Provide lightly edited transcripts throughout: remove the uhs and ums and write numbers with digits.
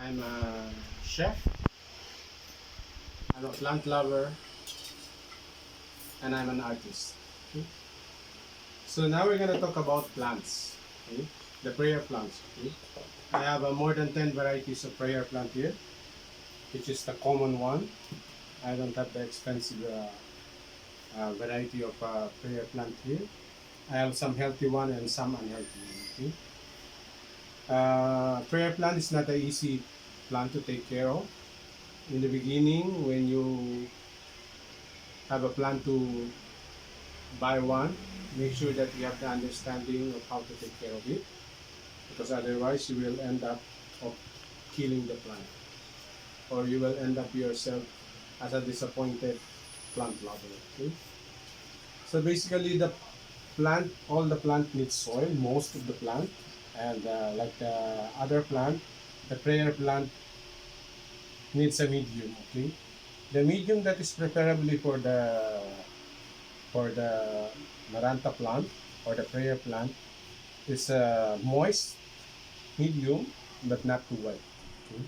I'm a chef, I'm a plant lover, and I'm an artist. Okay? So now we're gonna talk about plants. Okay? The prayer plants. Okay? I have more than 10 varieties of prayer plant here, which is the common one. I don't have the expensive variety of prayer plant here. I have some healthy one and some unhealthy one. Okay? Prayer plant is not an easy plant to take care of. In the beginning, when you have a plan to buy one, make sure that you have the understanding of how to take care of it, because otherwise you will end up of killing the plant, or you will end up yourself as a disappointed plant lover. Okay? So basically, all the plant needs soil, most of the plant, and like the other plant, the prayer plant needs a medium. Okay, the medium that is preferably for the Maranta plant or the prayer plant is moist, medium, but not too wet. Okay?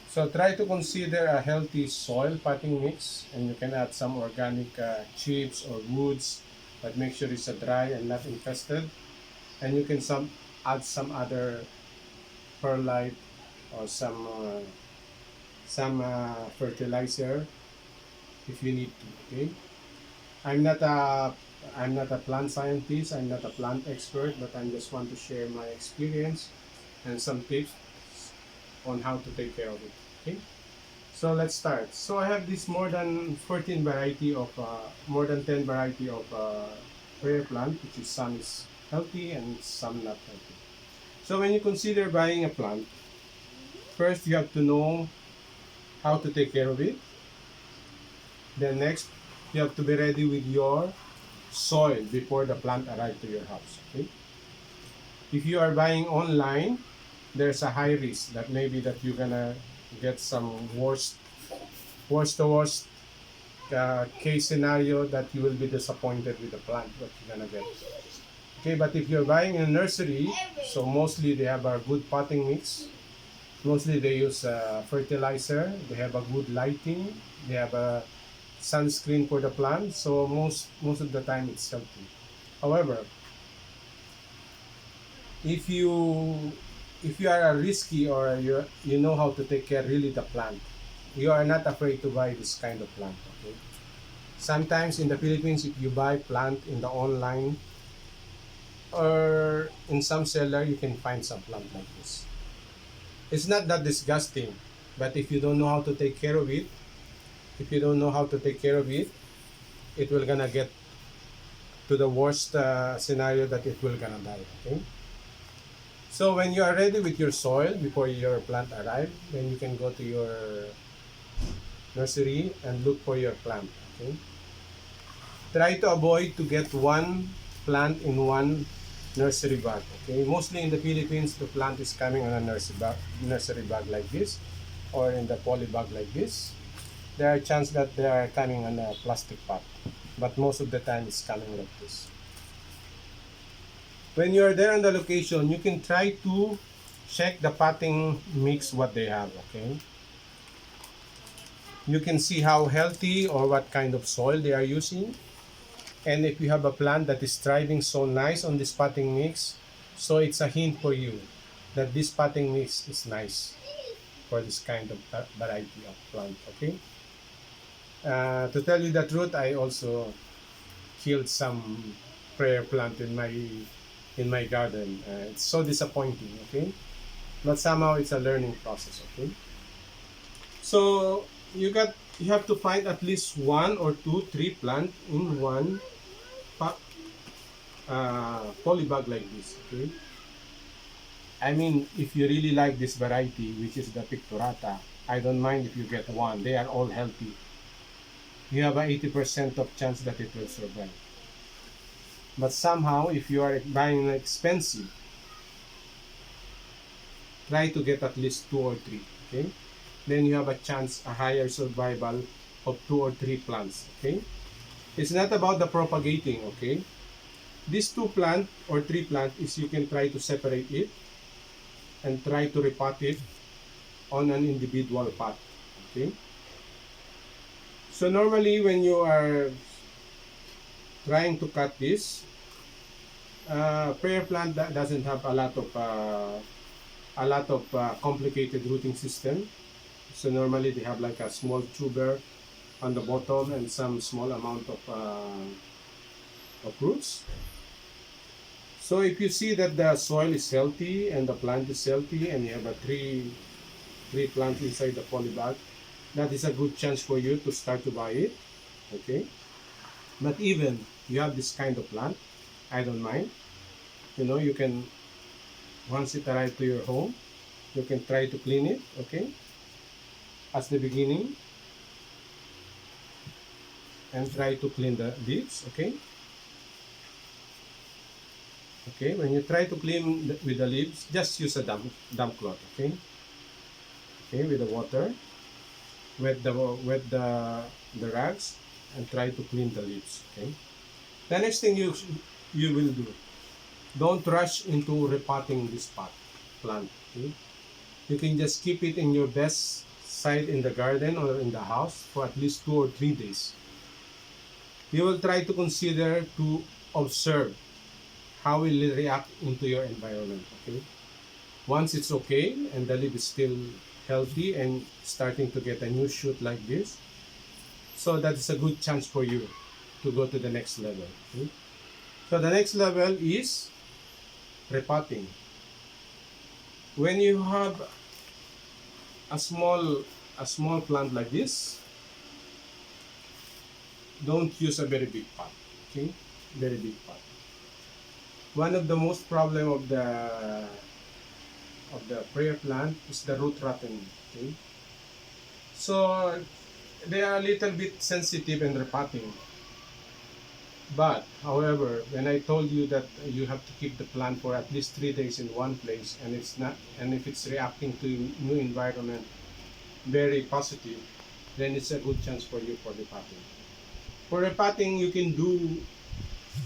So try to consider a healthy soil potting mix, and you can add some organic chips or woods, but make sure it's dry and not infested. And you can add some other perlite or some fertilizer if you need to. Okay, I'm not a I'm not a plant scientist, I'm not a plant expert, but I just want to share my experience and some tips on how to take care of it. Okay, so let's start. So I have this more than 10 variety of prayer plant, which is some is healthy and some not healthy. So when you consider buying a plant, first you have to know how to take care of it. Then next, you have to be ready with your soil before the plant arrives to your house. Okay? If you are buying online, there's a high risk that maybe that you're gonna get some worst case scenario that you will be disappointed with the plant that you're gonna get. Okay, but if you're buying in a nursery, so mostly they have a good potting mix. Mostly they use fertilizer. They have a good lighting. They have a sunscreen for the plant. So most of the time it's healthy. However, if you are a risky, or you know how to take care really the plant, you are not afraid to buy this kind of plant. Okay. Sometimes in the Philippines, if you buy plant in the online or in some seller, you can find some plant like this. It's not that disgusting, but if you don't know how to take care of it, it will gonna get to the worst scenario that it will gonna die. Okay. So when you are ready with your soil before your plant arrive, then you can go to your nursery and look for your plant. Okay. Try to avoid to get one plant in one nursery bag. Okay, mostly in the Philippines, the plant is coming on a nursery bag like this, or in the poly bag like this. There are chances that they are coming on a plastic pot, but most of the time it's coming like this. When you are there on the location, you can try to check the potting mix what they have. Okay, you can see how healthy or what kind of soil they are using. And if you have a plant that is thriving so nice on this potting mix, so it's a hint for you that this potting mix is nice for this kind of variety of plant. Okay. To tell you the truth, I also killed some prayer plant in my garden. It's so disappointing. Okay, but somehow it's a learning process. Okay. So you have to find at least one or two, three plant in one polybag like this. Okay, I mean, if you really like this variety, which is the pictorata, I don't mind if you get one. They are all healthy. You have a 80% of chance that it will survive. But somehow, if you are buying expensive, try to get at least two or three. Okay, then you have a higher survival of two or three plants. Okay, it's not about the propagating. Okay, these two plant or three plant is you can try to separate it and try to repot it on an individual pot. Okay. So normally when you are trying to cut this, prayer plant doesn't have a lot of complicated rooting system. So normally they have like a small tuber on the bottom and some small amount of roots. So if you see that the soil is healthy and the plant is healthy and you have a three plants inside the poly bag, that is a good chance for you to start to buy it. Okay. But even you have this kind of plant, I don't mind. You know, you can, once it arrives to your home, you can try to clean it. Okay, as the beginning, and try to clean the leaves. Okay. Okay, when you try to clean with the leaves, just use a damp cloth. Okay. Okay, with the water, wet the rags, and try to clean the leaves. Okay. The next thing you will do, don't rush into repotting this plant. Okay? You can just keep it in your best site in the garden or in the house for at least 2 or 3 days. You will try to consider to observe how will it react into your environment. Okay. Once it's okay and the leaf is still healthy and starting to get a new shoot like this, so that is a good chance for you to go to the next level. Okay? So the next level is repotting. When you have a small plant like this, don't use a very big pot. Okay, very big pot. One of the most problem of the prayer plant is the root rotting. Okay, so they are a little bit sensitive and repotting. But, however, when I told you that you have to keep the plant for at least 3 days in one place, and if it's reacting to new environment very positive, then it's a good chance for you for repotting. For repotting, you can do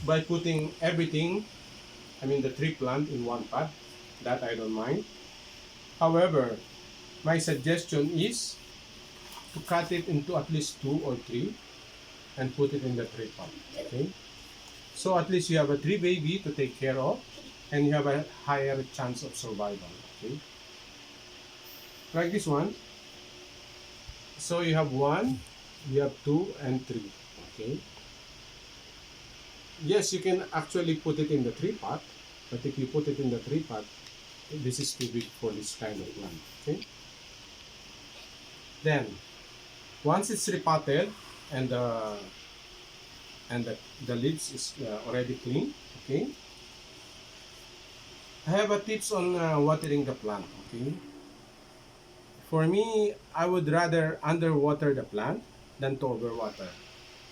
by putting everything, I mean the tree plant in one pot. That I don't mind. However, my suggestion is to cut it into at least 2 or 3 and put it in the tree pot. Okay, so at least you have a tree baby to take care of, and you have a higher chance of survival. Okay, like this one. So you have 1, you have 2, and 3. Okay. Yes, you can actually put it in the tree pot, but if you put it in the tree pot, this is too big for this kind of plant. Okay. Then, once it's repotted and the leaves is already clean, okay, I have a tips on watering the plant. Okay, for me, I would rather underwater the plant than to overwater.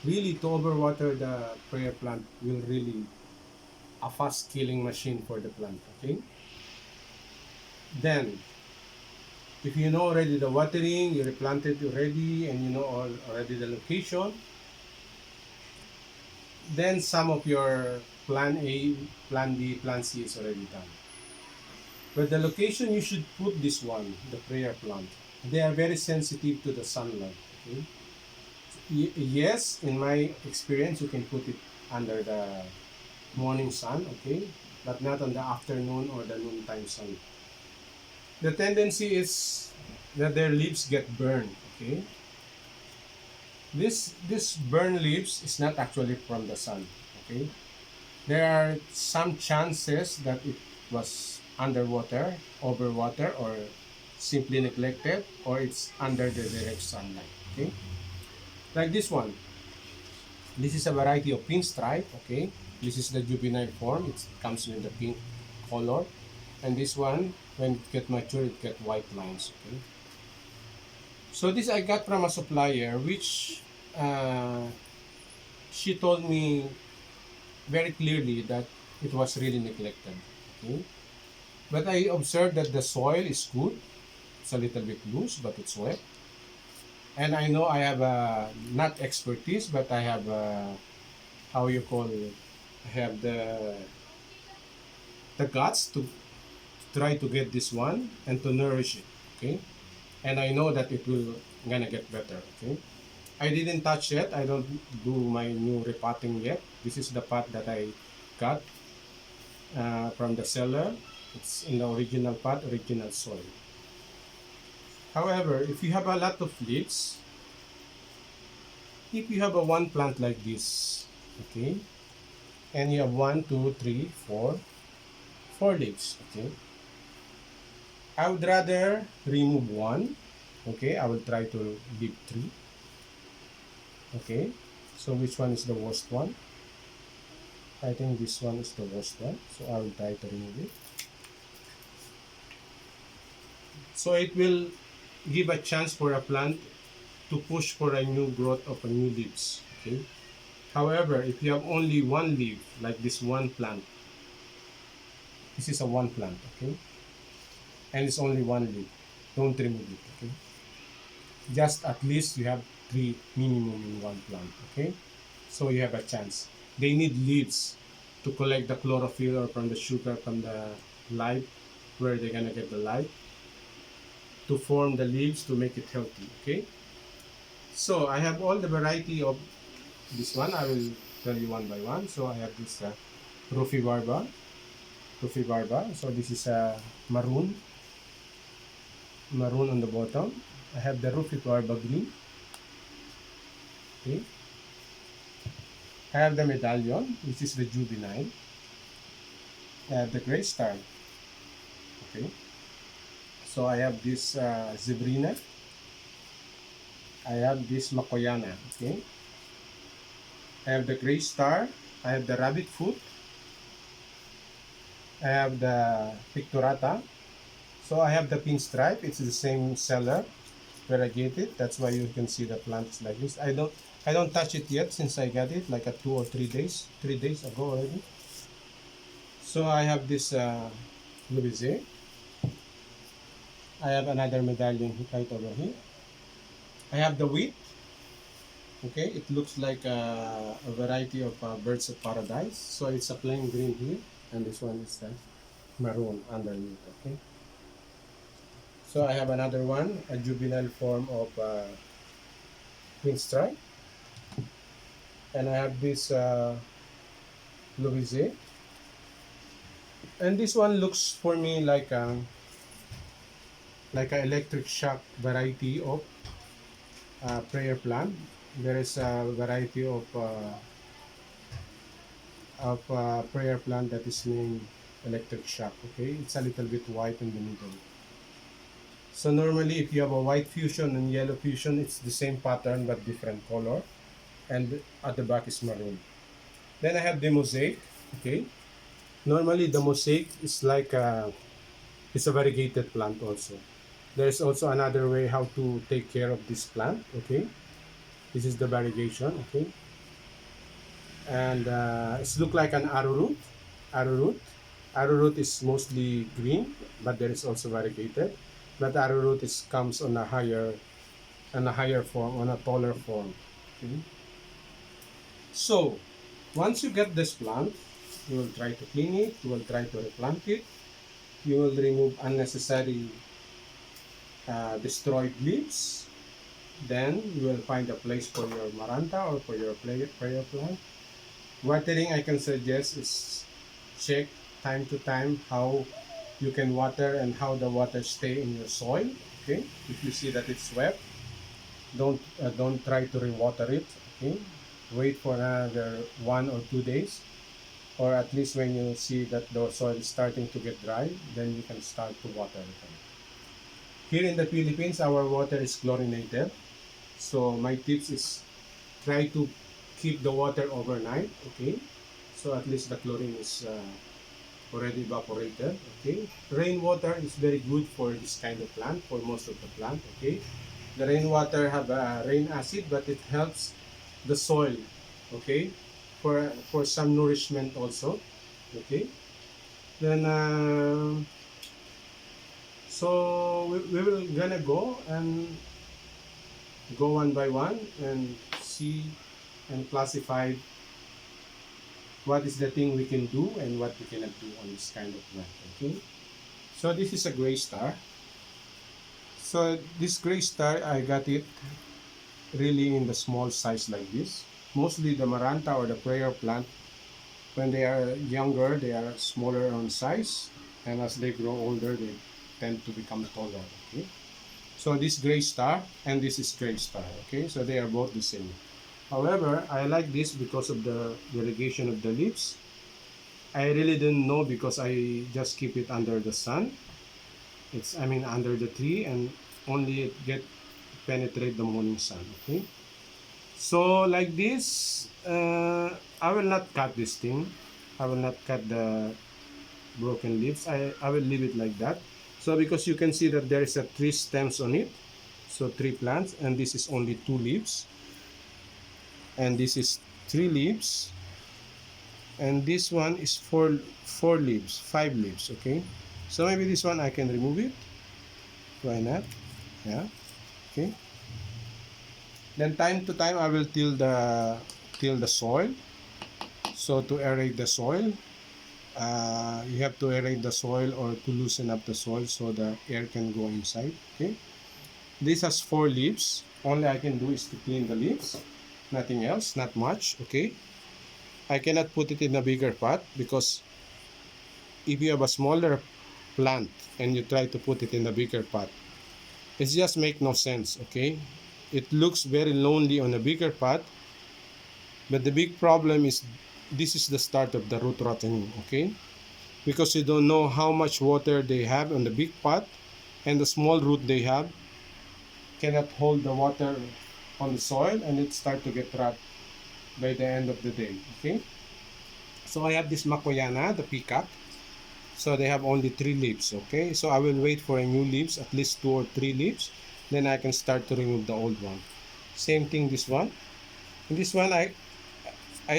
Really, to overwater the prayer plant will really a fast killing machine for the plant. Okay, then if you know already the watering, you replanted already, and you know already the location, then some of your plan A, plan B, plan C is already done. But the location you should put this one, the prayer plant. They are very sensitive to the sunlight. Okay? Yes, in my experience, you can put it under the morning sun, okay, but not on the afternoon or the noontime sun. The tendency is that their leaves get burned. Okay, this burned leaves is not actually from the sun. Okay, there are some chances that it was underwater, overwater, or simply neglected, or it's under the direct sunlight. Okay, like this one. This is a variety of pinstripe. Okay, this is the juvenile form. It comes in the pink color, and this one, when it get mature, it get white lines. Okay, so this I got from a supplier, which she told me very clearly that it was really neglected. Okay, but I observed that the soil is good. It's a little bit loose, but it's wet. And I know I have not expertise, but I have how you call it. I have the guts to try to get this one and to nourish it. Okay, and I know that it will gonna get better. Okay, I didn't touch yet. I don't do my new repotting yet. This is the pot that I got from the seller. It's in the original pot, original soil. However, if you have a lot of leaves, if you have a one plant like this, okay, and you have 4 leaves, okay, I would rather remove one. Okay, I will try to leave 3. Okay, so which one is the worst one? I think this one is the worst one, so I will try to remove it. So it will give a chance for a plant to push for a new growth of a new leaves. Okay. However, if you have only one leaf, like this one plant, this is a one plant, okay, and it's only one leaf, don't remove it. Okay, just at least you have 3 minimum in one plant. Okay, so you have a chance. They need leaves to collect the chlorophyll or from the sugar from the light, where they're gonna get the light to form the leaves to make it healthy. Okay, so I have all the variety of this one. I will tell you one by one. So I have this Rufibarba. So this is a maroon on the bottom. I have the Rufibarba green. Okay. I have the medallion, which is the juvenile. I have the gray star. Okay. So I have this zebrina. I have this makoyana. Okay. I have the gray star. I have the rabbit foot. I have the picturata. So I have the pinstripe. It's the same seller, variegated. That's why you can see the plants like this. I don't touch it yet since I got it like a 2 or 3 days. 3 days ago already. So I have this Louise. I have another medallion right over here. I have the wheat. Okay, it looks like a variety of birds of paradise. So it's a plain green here, and this one is maroon underneath. Okay. So I have another one, a juvenile form of pinstripe, and I have this Louise. And this one looks for me like an electric shock variety of prayer plant. There is a variety of prayer plant that is named electric shock. Okay, it's a little bit white in the middle. So normally, if you have a white fusion and yellow fusion, it's the same pattern but different color, and at the back is maroon. Then I have the mosaic. Okay, normally the mosaic is like it's a variegated plant also. There's also another way how to take care of this plant. Okay, this is the variegation. Okay, and it's look like an arrowroot. Arrowroot. Arrowroot is mostly green, but there is also variegated. But arrowroot is comes on a higher form, on a taller form. Okay. So once you get this plant, you will try to clean it. You will try to replant it. You will remove unnecessary destroyed leaves. Then you will find a place for your maranta or for your prayer plant. Watering, I can suggest, is check time to time how you can water and how the water stay in your soil. Okay, if you see that it's wet, don't try to rewater it. Okay, wait for another 1 or 2 days, or at least when you see that the soil is starting to get dry, then you can start to water it. Here in the Philippines, our water is chlorinated. So my tips is try to keep the water overnight. Okay, so at least the chlorine is already evaporated. Okay, rainwater is very good for this kind of plant, for most of the plant. Okay, the rainwater have rain acid, but it helps the soil. Okay, for some nourishment also. Okay, then so we will gonna go and go one by one and see and classify what is the thing we can do and what we cannot do on this kind of plant. Okay, so this is a gray star. So this gray star, I got it really in the small size like this. Mostly the maranta or the prayer plant, when they are younger, they are smaller on size, and as they grow older, they tend to become taller. Okay. So this gray star and this is gray star. Okay, so they are both the same. However, I like this because of the variegation of the leaves. I really didn't know because I just keep it under the sun. I mean under the tree, and only it get penetrate the morning sun. Okay. So like this, I will not cut this thing. I will not cut the broken leaves. I will leave it like that. So because you can see that there is a three stems on it. So three plants, and this is only two leaves. And this is three leaves. And this one is four leaves, five leaves, okay? So maybe this one I can remove it. Why not? Yeah. Okay. Then time to time I will till the soil. So to aerate the soil, you have to aerate the soil or to loosen up the soil so the air can go inside. Okay. This has four leaves. Only I can do is to clean the leaves. Nothing else, not much. Okay. I cannot put it in a bigger pot because if you have a smaller plant and you try to put it in a bigger pot, it just make no sense. Okay. It looks very lonely on a bigger pot, but the big problem is this is the start of the root rotting. Okay, because you don't know how much water they have on the big pot, and the small root they have cannot hold the water on the soil, and it start to get rot by the end of the day. Okay, so I have this makoyana, the peacock. So they have only three leaves. Okay, so I will wait for a new leaves, at least two or three leaves, then I can start to remove the old one. Same thing this one. This one I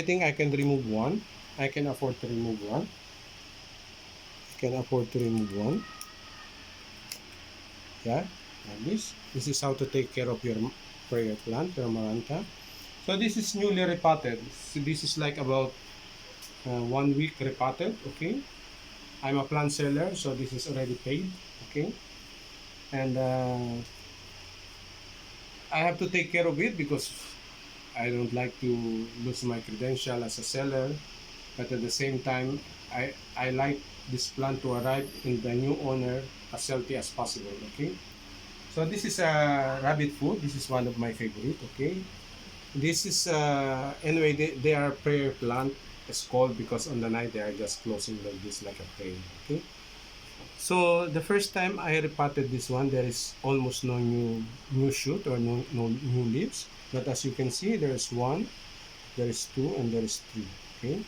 think I can remove one. I can afford to remove one. I can afford to remove one. Yeah, like this. This is how to take care of your prayer plant, your maranta. So this is newly repotted. So this is like about 1 week repotted. Okay. I'm a plant seller, so this is already paid. Okay. And I have to take care of it because I don't like to lose my credential as a seller, but at the same time, I like this plant to arrive in the new owner as healthy as possible. Okay, so this is a rabbit food. This is one of my favorite. Okay, this is anyway they are prayer plant. It's called because on the night they are just closing like this like a prayer. Okay, so the first time I repotted this one, there is almost no new shoot or no new leaves. But as you can see, there is one, there is two, and there is three. Okay,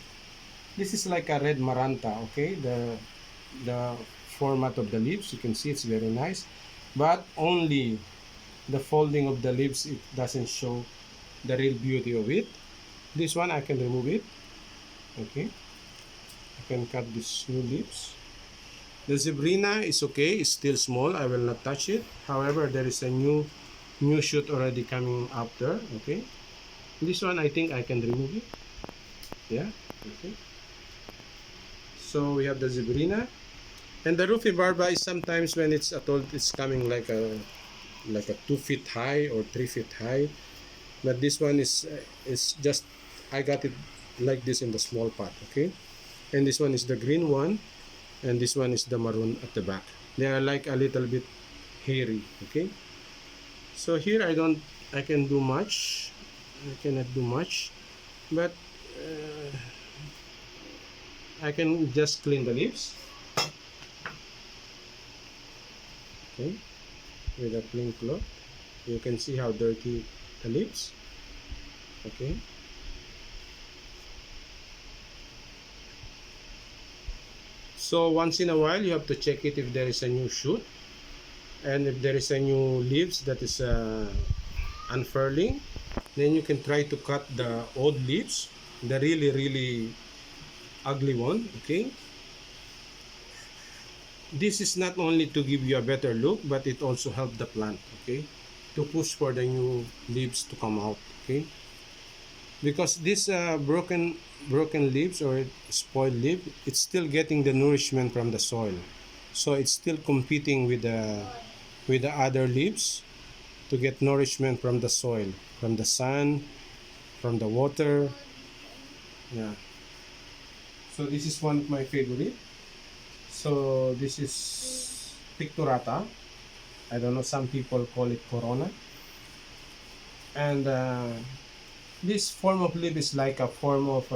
this is like a red maranta. Okay, the format of the leaves, you can see it's very nice, but only the folding of the leaves, it doesn't show the real beauty of it. This one I can remove it. Okay, I can cut these new leaves. The zebrina is okay, it's still small, I will not touch it. However, there is a new shoot already coming up there. Okay, this one I think I can remove it. Yeah. Okay, so we have the zebrina, and the rufibarba is sometimes when it's adult, it's coming like a 2 feet high or 3 feet high, but this one is just, I got it like this in the small pot. Okay, and this one is the green one, and this one is the maroon at the back. They are like a little bit hairy. Okay, so here I can do much. I cannot do much, but I can just clean the leaves. Okay, with a clean cloth. You can see how dirty the leaves. Okay. So once in a while, you have to check it if there is a new shoot, and if there is a new leaves that is unfurling, then you can try to cut the old leaves, the really ugly one. Okay, this is not only to give you a better look, but it also helps the plant. Okay, to push for the new leaves to come out. Okay, because this broken leaves or spoiled leaf, it's still getting the nourishment from the soil, so it's still competing with with the other leaves to get nourishment from the soil, from the sun, from the water. Yeah. So this is one of my favorite. So this is picturata. I don't know, some people call it corona. And this form of leaf is like a form of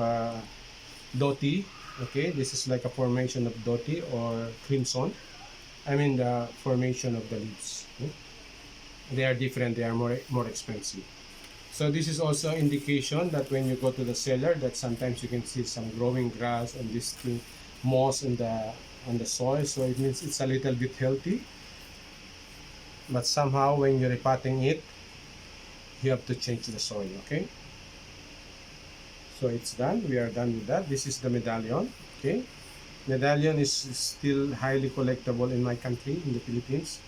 doti. Okay, this is like a formation of doti or crimson. I mean the formation of the leaves. Okay? They are different. They are more expensive. So this is also indication that when you go to the cellar, that sometimes you can see some growing grass and this thing, moss on the soil. So it means it's a little bit healthy. But somehow when you're repotting it, you have to change the soil. Okay. So it's done. We are done with that. This is the medallion. Okay. Medallion is still highly collectible in my country, in the Philippines.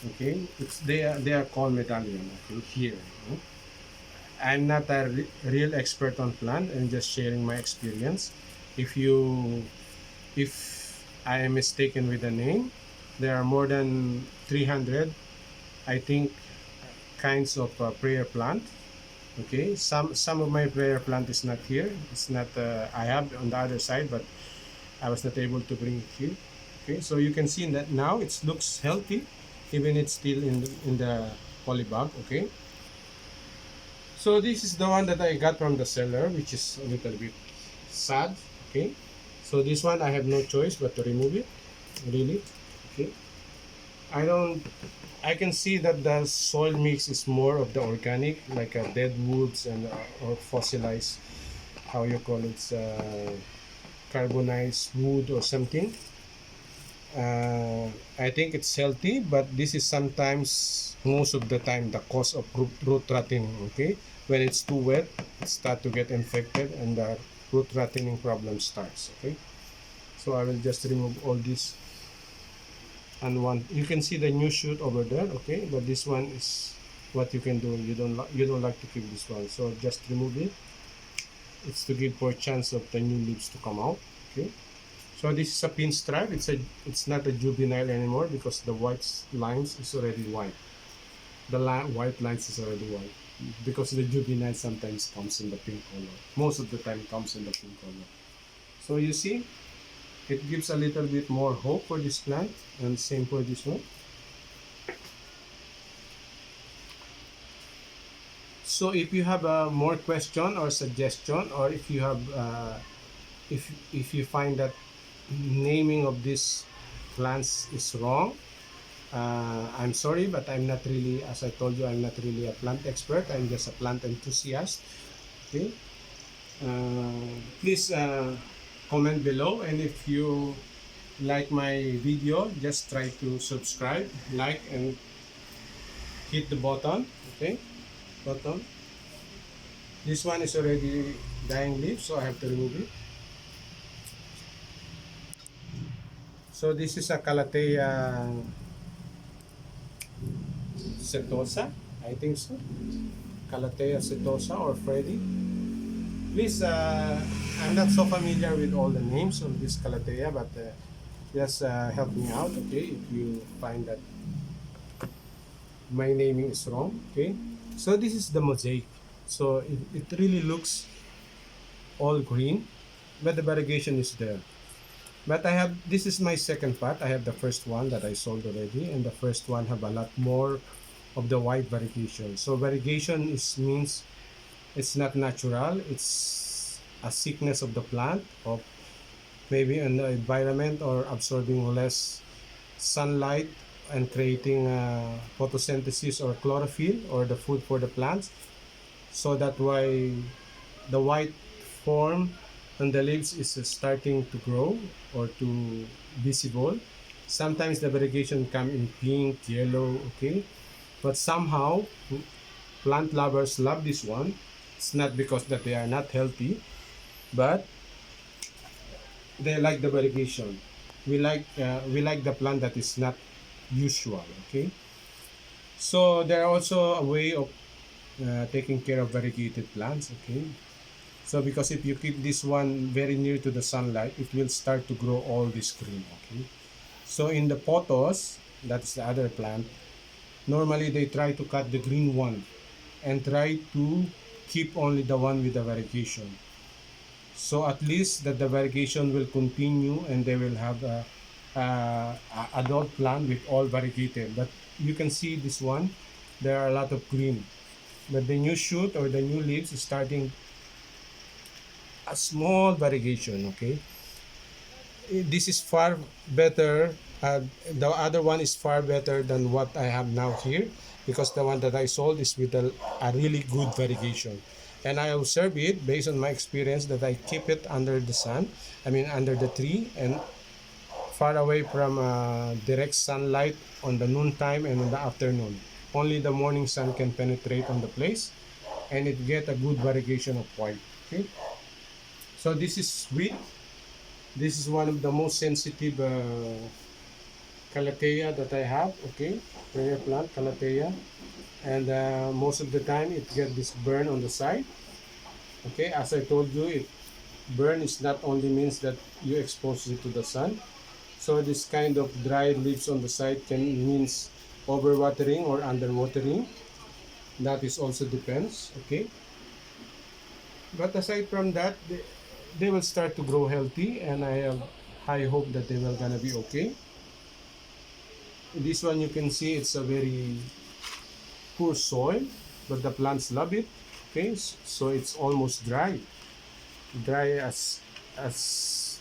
Okay. They are called medallion. Okay. Here. Okay? I'm not a real expert on plant. I'm just sharing my experience. If I am mistaken with the name, there are more than 300, I think, kinds of prayer plant. Okay, some of my prayer plant is not here. It's not. I have on the other side, but I was not able to bring it here. Okay, so you can see that now it looks healthy, even it's still in the poly bag. Okay. So this is the one that I got from the seller, which is a little bit sad. Okay. So this one I have no choice but to remove it. Really. Okay. I can see that the soil mix is more of the organic, like dead woods and or fossilized, how you call it, carbonized wood or something. I think it's healthy, but this is sometimes, most of the time, the cause of root rotting. Okay, when it's too wet, it starts to get infected, and the root rotting problem starts. Okay, so I will just remove all this. And one, you can see the new shoot over there. Okay, but this one is what you can do. You don't like to keep this one, so just remove it. It's to give for a chance of the new leaves to come out. Okay. So this is a pinstripe. It's not a juvenile anymore because the white lines is already white. The white lines is already white because the juvenile sometimes comes in the pink color. Most of the time comes in the pink color. So you see, it gives a little bit more hope for this plant, and same for this one. So if you have more question or suggestion, or if you have if you find that naming of these plants is wrong, I'm sorry, but I'm not really, as I told you, I'm not really a plant expert. I'm just a plant enthusiast. Okay. Please comment below, and if you like my video, just try to subscribe, like, and hit the button. Okay, button. This one is already dying leaf, so I have to remove it. So this is a Calathea setosa, I think so. Calathea setosa or Freddy. Please, I'm not so familiar with all the names of this Calathea, but just help me out, okay, if you find that my naming is wrong, okay. So this is the mosaic. So it really looks all green, but the variegation is there. But this is my second pot. I have the first one that I sold already, and the first one have a lot more of the white variegation. So variegation means it's not natural. It's a sickness of the plant, of maybe an environment, or absorbing less sunlight and creating photosynthesis or chlorophyll or the food for the plants. So that's why the white form and the leaves is starting to grow or to visible. Sometimes the variegation come in pink, yellow, okay, but somehow plant lovers love this one. It's not because that they are not healthy, but they like the variegation. We like the plant that is not usual. Okay, so there are also a way of taking care of variegated plants. Okay, so because if you keep this one very near to the sunlight, it will start to grow all this green. Okay, so in the pothos, that's the other plant, Normally they try to cut the green one and try to keep only the one with the variegation. So at least that the variegation will continue and they will have a adult plant with all variegated. But you can see this one, there are a lot of green. But the new shoot or the new leaves is starting a small variegation, okay? This is far better. The other one is far better than what I have now here, because the one that I sold is with a really good variegation. And I observe it based on my experience that I keep it under the sun, I mean under the tree, and far away from direct sunlight on the noontime and in the afternoon. Only the morning sun can penetrate on the place and it get a good variegation of white. Okay, so this is sweet. This is one of the most sensitive Calathea that I have. Okay, prayer plant Calathea, and most of the time it get this burn on the side. Okay, as I told you, it burn is not only means that you expose it to the sun. So this kind of dry leaves on the side can means overwatering or underwatering. That is also depends. Okay, but aside from that, they will start to grow healthy, and I have high hope that they will gonna be okay. This one you can see it's a very poor soil, but the plants love it. Okay, so it's almost dry as as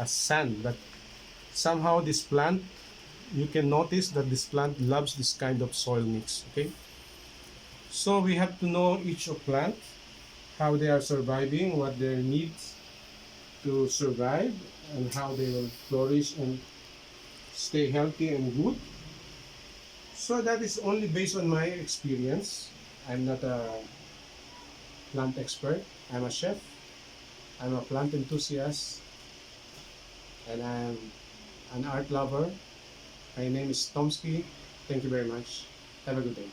sand. But somehow this plant, you can notice that this plant loves this kind of soil mix. Okay, so we have to know each of plant, how they are surviving, what their needs to survive, and how they will flourish and stay healthy and good. So that is only based on my experience. I'm not a plant expert. I'm a chef. I'm a plant enthusiast, and I'm an art lover. My name is Tomsky. Thank you very much. Have a good day.